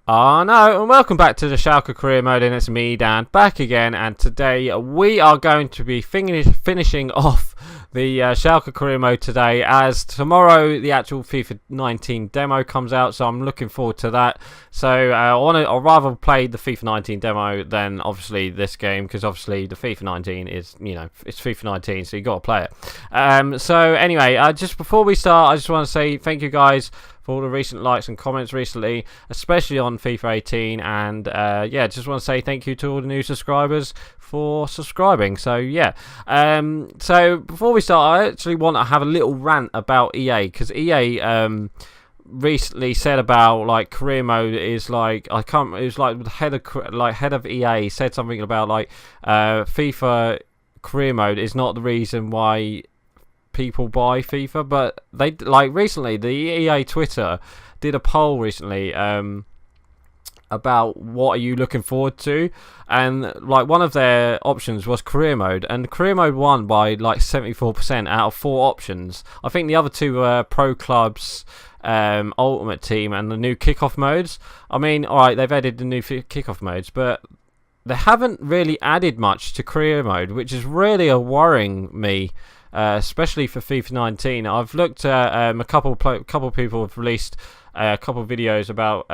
Oh no, and welcome back to the Schalke career mode, and it's me, Dan, back again, and today we are going to be finishing off the Schalke career mode today, as tomorrow the actual FIFA 19 demo comes out, so I'm looking forward to that. So I'd rather play the FIFA 19 demo than obviously this game, because obviously the FIFA 19 is, it's FIFA 19, so you got to play it. So anyway, just before we start, I just want to say thank you guys for all the recent likes and comments recently, especially on FIFA 18, and just want to say thank you to all the new subscribers for subscribing. So so before we start, I actually want to have a little rant about EA, because EA recently said about like career mode is like, it was like the head of EA said something about like FIFA career mode is not the reason why people buy FIFA, but they recently the EA Twitter did a poll recently about what are you looking forward to, and like one of their options was career mode, and career mode won by like 74% out of 4 options. I think the other two were pro clubs, ultimate team, and the new kickoff modes. I mean, alright, they've added the new kickoff modes, but they haven't really added much to career mode, which is really worrying me. Especially for FIFA 19, I've looked at a couple people have released a couple of videos about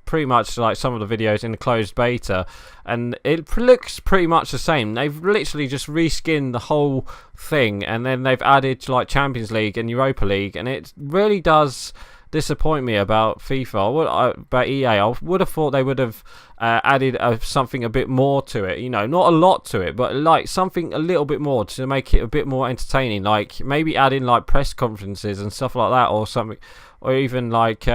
pretty much like some of the videos in the closed beta, and it looks pretty much the same. They've literally just reskinned the whole thing, and then they've added like Champions League and Europa League, and it really does disappoint me about FIFA. About EA, I would have thought they would have added something a bit more to it. Not a lot to it, but like something a little bit more to make it a bit more entertaining. Like maybe add in like press conferences and stuff like that, or something, or even like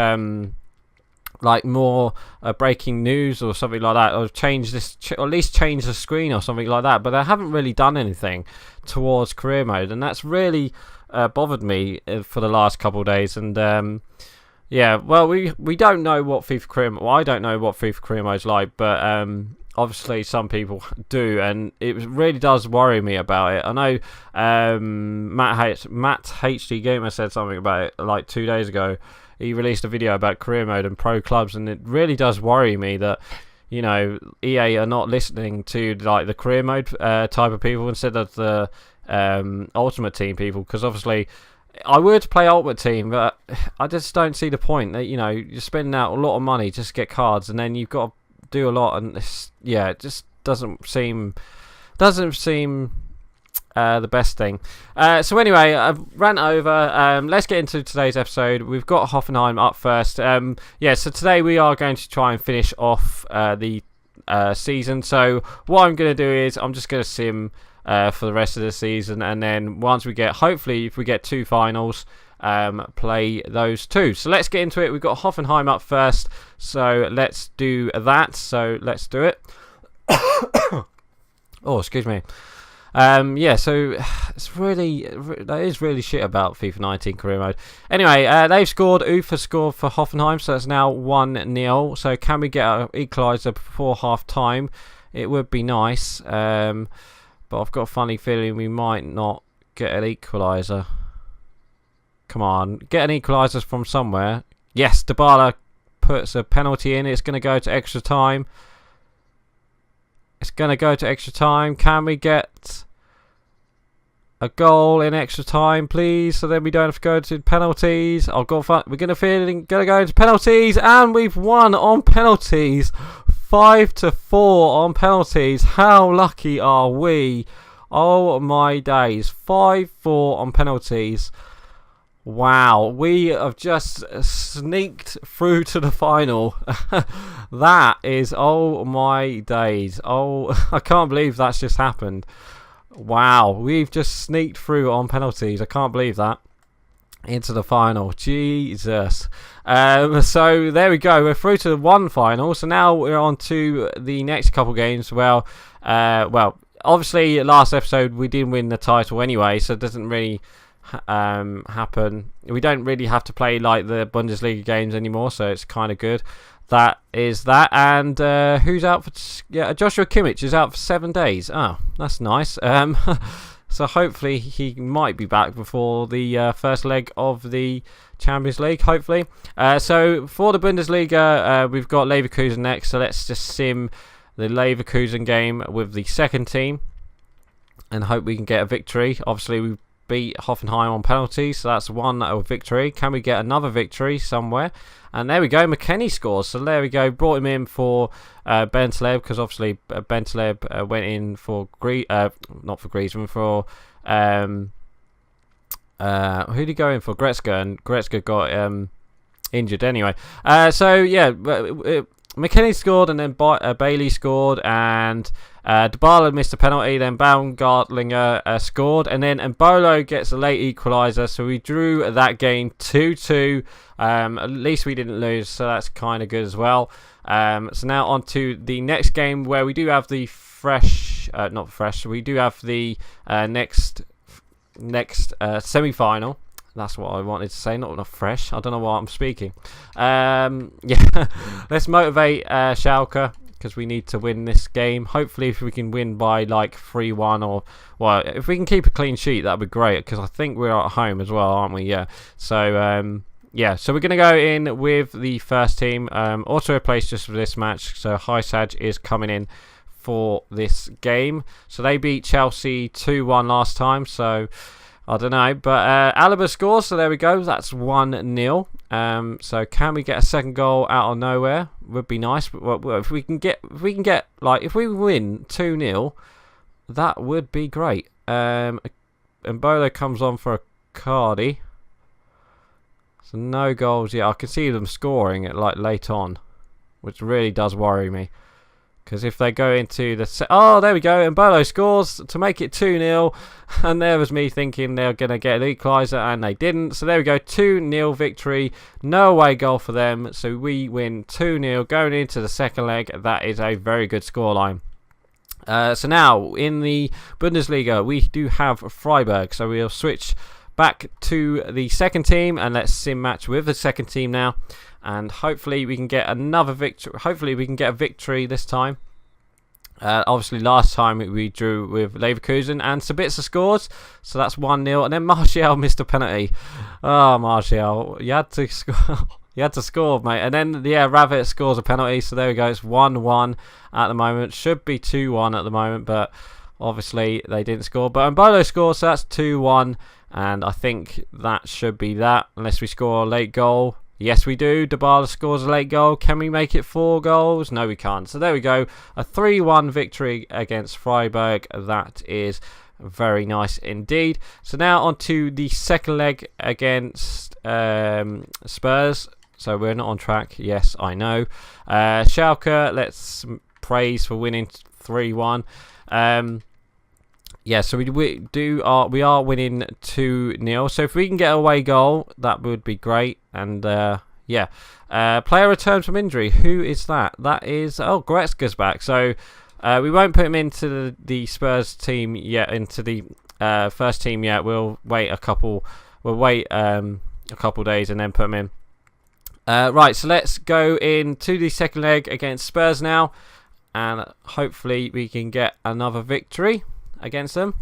more breaking news or something like that, or change this, or at least change the screen or something like that. But they haven't really done anything towards career mode, and that's really bothered me for the last couple of days. And we don't know what FIFA career. Well, I don't know what FIFA career mode is like, but obviously some people do, and it really does worry me about it. I know Matt TheCbaGamer said something about it like 2 days ago. He released a video about career mode and pro clubs, and it really does worry me that EA are not listening to like the career mode type of people instead of the ultimate team people, because obviously I would play ultimate team, but I just don't see the point. That you're spending out a lot of money just to get cards, and then you've got to do a lot, and it just doesn't seem the best thing. So anyway, I've ran over. Let's get into today's episode. We've got Hoffenheim up first. So today we are going to try and finish off the season. So what I'm going to do is I'm just going to sim for the rest of the season, and then once we get, hopefully if we get 2 finals, play those 2. So let's get into it. We've got Hoffenheim up first, so let's do that. So let's do it. Oh, excuse me. So it's really, that is really shit about FIFA 19 career mode. Anyway, they've scored. Ufa scored for Hoffenheim, so it's now 1-0. So can we get an equaliser before half time? It would be nice. But I've got a funny feeling we might not get an equaliser. Come on, get an equaliser from somewhere. Yes, Dybala puts a penalty in. It's going to go to extra time. Can we get a goal in extra time, please? So then we don't have to go to penalties. We're going to go into penalties, and we've won on penalties. 5-4 on penalties. How lucky are we? Oh my days. 5-4 on penalties. Wow, we have just sneaked through to the final. That is, oh my days. Oh, I can't believe that's just happened. Wow, we've just sneaked through on penalties. I can't believe that. Into the final. Jesus. So there we go. We're through to one final. So now we're on to the next couple games. Well, obviously last episode we didn't win the title anyway, so it doesn't really happen. We don't really have to play like the Bundesliga games anymore, so it's kind of good. That is that. And who's out for? Joshua Kimmich is out for 7 days. Oh, that's nice. So hopefully he might be back before the first leg of the Champions League, hopefully. So for the Bundesliga, we've got Leverkusen next. So let's just sim the Leverkusen game with the second team and hope we can get a victory. Obviously, we beat Hoffenheim on penalties, so that's one victory. Can we get another victory somewhere? And there we go, McKennie scores. So there we go, brought him in for Bentaleb, because obviously Bentaleb went in for not for Griezmann, for who did he go in for? Goretzka, and Goretzka got injured anyway. So yeah, McKennie scored, and then Bailey scored, and Dybala missed a penalty, then Baumgartlinger scored, and then Mbolo gets a late equaliser, so we drew that game 2-2. At least we didn't lose, so that's kind of good as well. So now on to the next game, where we do have the we do have the next semi-final. That's what I wanted to say, not fresh. I don't know why I'm speaking. Yeah, let's motivate Schalke, because we need to win this game. Hopefully, if we can win by like 3-1, or well, if we can keep a clean sheet, that'd be great. Because I think we're at home as well, aren't we? Yeah. So yeah. So we're gonna go in with the first team. Auto replace just for this match. So Hysaj is coming in for this game. So they beat Chelsea 2-1 last time. So I don't know, but Alaba scores, so there we go. That's 1-0. So can we get a second goal out of nowhere? Would be nice. But if we can if we win 2-0, that would be great. Mbolo comes on for a Cardi. So no goals yet. I can see them scoring it like late on, which really does worry me. Because if they go into the... Oh, there we go. Mbolo scores to make it 2-0. And there was me thinking they were going to get an equaliser, and they didn't. So there we go. 2-0 victory. No away goal for them. So we win 2-0 going into the second leg. That is a very good scoreline. So now, in the Bundesliga, we do have Freiburg. So we'll switch back to the second team, and let's sim match with the second team now. And hopefully we can get another victory. Hopefully we can get a victory this time. Obviously last time we drew with Leverkusen, and Sabitzer scores, so that's 1-0. And then Martial missed a penalty. Oh, Martial, you had to score. You had to score, mate. And then yeah, Ravitt scores a penalty, so there we go. It's 1-1 at the moment. Should be 2-1 at the moment, but obviously they didn't score. But Mbolo scores, so that's 2-1, and I think that should be that, unless we score a late goal. Yes, we do. Dybala scores a late goal. Can we make it 4 goals? No, we can't. So there we go. A 3-1 victory against Freiburg. That is very nice indeed. So now on to the second leg against Spurs. So we're not on track. Yes, I know. Schalke, let's praise for winning 3-1. Yeah, so we are winning 2-0. So if we can get a away goal, that would be great. And yeah, player returns from injury. Who is that? That is Goretzka's back. So we won't put him into the Spurs team yet, into the first team yet. We'll wait a couple. We'll wait a couple days and then put him in. Right, so let's go into the second leg against Spurs now, and hopefully we can get another victory against them.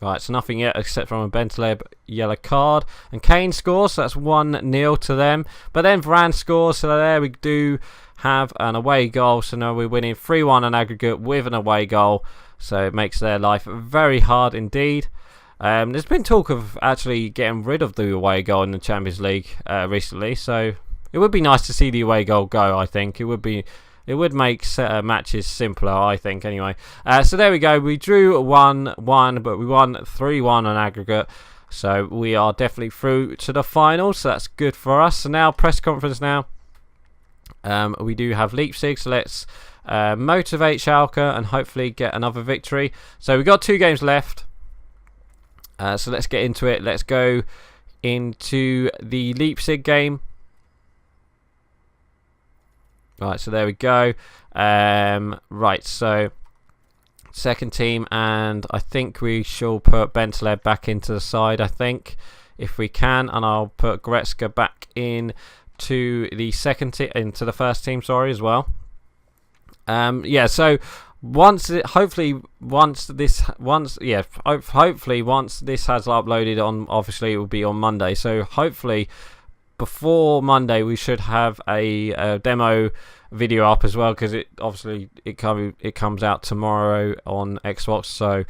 Right, so nothing yet except from a Bentaleb yellow card. And Kane scores, so that's 1-0 to them. But then Varane scores, so there we do have an away goal. So now we're winning 3-1 on aggregate with an away goal. So it makes their life very hard indeed. There's been talk of actually getting rid of the away goal in the Champions League recently. So it would be nice to see the away goal go, I think. It would make matches simpler, I think, anyway. So there we go. We drew 1-1, but we won 3-1 on aggregate. So we are definitely through to the final. So that's good for us. So now, press conference now. We do have Leipzig. So let's motivate Schalke and hopefully get another victory. So we've got 2 games left. So let's get into it. Let's go into the Leipzig game. Right, so there we go. Right, so second team, and I think we shall put Bentaleb back into the side, I think, if we can, and I'll put Goretzka back in to the second team, into the first team, sorry, as well. Yeah, so hopefully once this has uploaded on, obviously it will be on Monday. So hopefully before Monday we should have a demo video up as well, because it comes out tomorrow on Xbox. So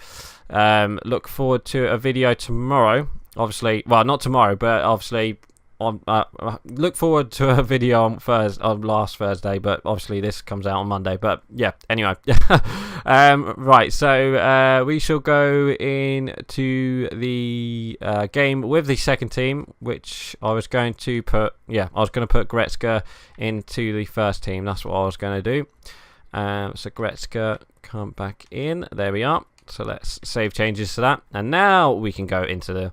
look forward to a video tomorrow. Obviously, well, not tomorrow, but obviously on look forward to a video on last Thursday, but obviously this comes out on Monday. But yeah, anyway. Right, so we shall go into the game with the second team, which I was going to put Goretzka into the first team. That's what I was going to do. So Goretzka, come back in. There we are. So let's save changes to that, and now we can go into the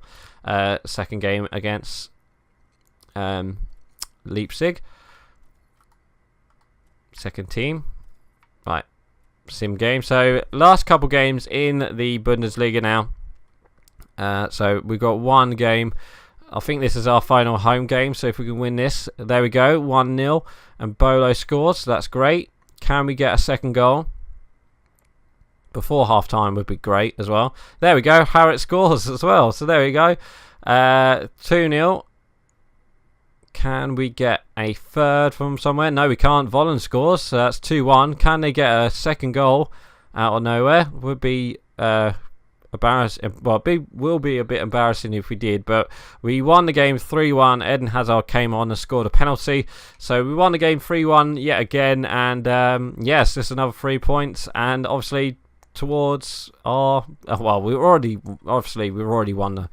second game against Leipzig. Second team. Right. Sim game. So last couple games in the Bundesliga now. So we've got one game. I think this is our final home game. So if we can win this, there we go. 1-0. And Bolo scores. So that's great. Can we get a second goal? Before half time would be great as well. There we go. Harrod scores as well. So there we go. 2-0. Can we get a third from somewhere? No, we can't. Volland scores, so that's 2-1. Can they get a second goal out of nowhere? Would be embarrassing. Well, will be a bit embarrassing if we did, but we won the game 3-1. Eden Hazard came on and scored a penalty, so we won the game 3-1 yet again. And yes, this is another 3 points, and obviously towards our we've already won the.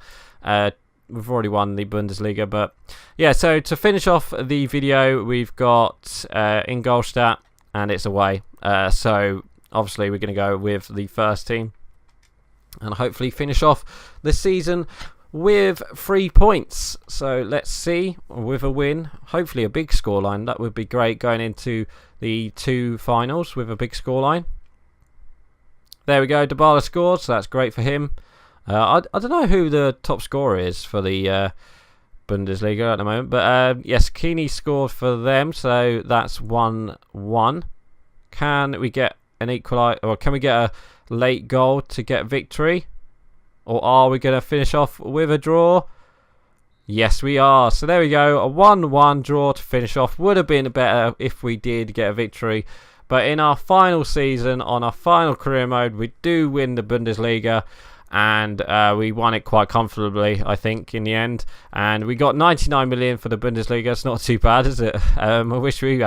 We've already won the Bundesliga, but yeah, so to finish off the video, we've got Ingolstadt, and it's away. So obviously we're going to go with the first team and hopefully finish off the season with 3 points. So let's see, with a win, hopefully a big scoreline. That would be great going into the 2 finals with a big scoreline. There we go, Dybala scored, so that's great for him. I don't know who the top scorer is for the Bundesliga at the moment, but yes, Kini scored for them, so that's 1-1. Can we get an equaliser, or can we get a late goal to get victory, or are we going to finish off with a draw? Yes, we are. So there we go, a 1-1 draw to finish off. Would have been better if we did get a victory, but in our final season, on our final career mode, we do win the Bundesliga. And we won it quite comfortably, I think, in the end. And we got 99 million for the Bundesliga. It's not too bad, is it? I wish we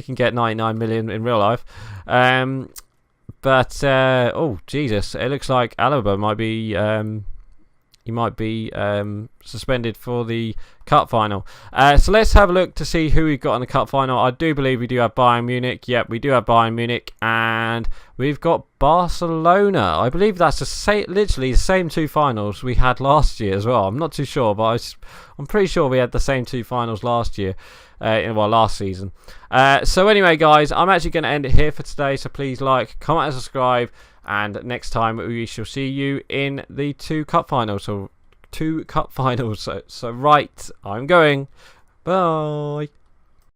can get 99 million in real life. But oh Jesus, it looks like Alaba might be suspended for the cup final. So let's have a look to see who we've got in the cup final. I do believe we do have Bayern Munich. Yep, we do have Bayern Munich, and we've got Barcelona. I believe that's literally the same 2 finals we had last year as well. I'm not too sure, but I'm pretty sure we had the same 2 finals last year. Last season. So anyway, guys, I'm actually going to end it here for today. So please like, comment, and subscribe. And next time we shall see you in the 2 cup finals. So 2 cup finals. So right, I'm going. Bye.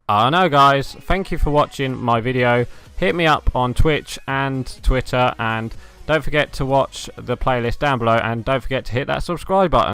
I know, guys. Thank you for watching my video. Hit me up on Twitch and Twitter, and don't forget to watch the playlist down below, and don't forget to hit that subscribe button.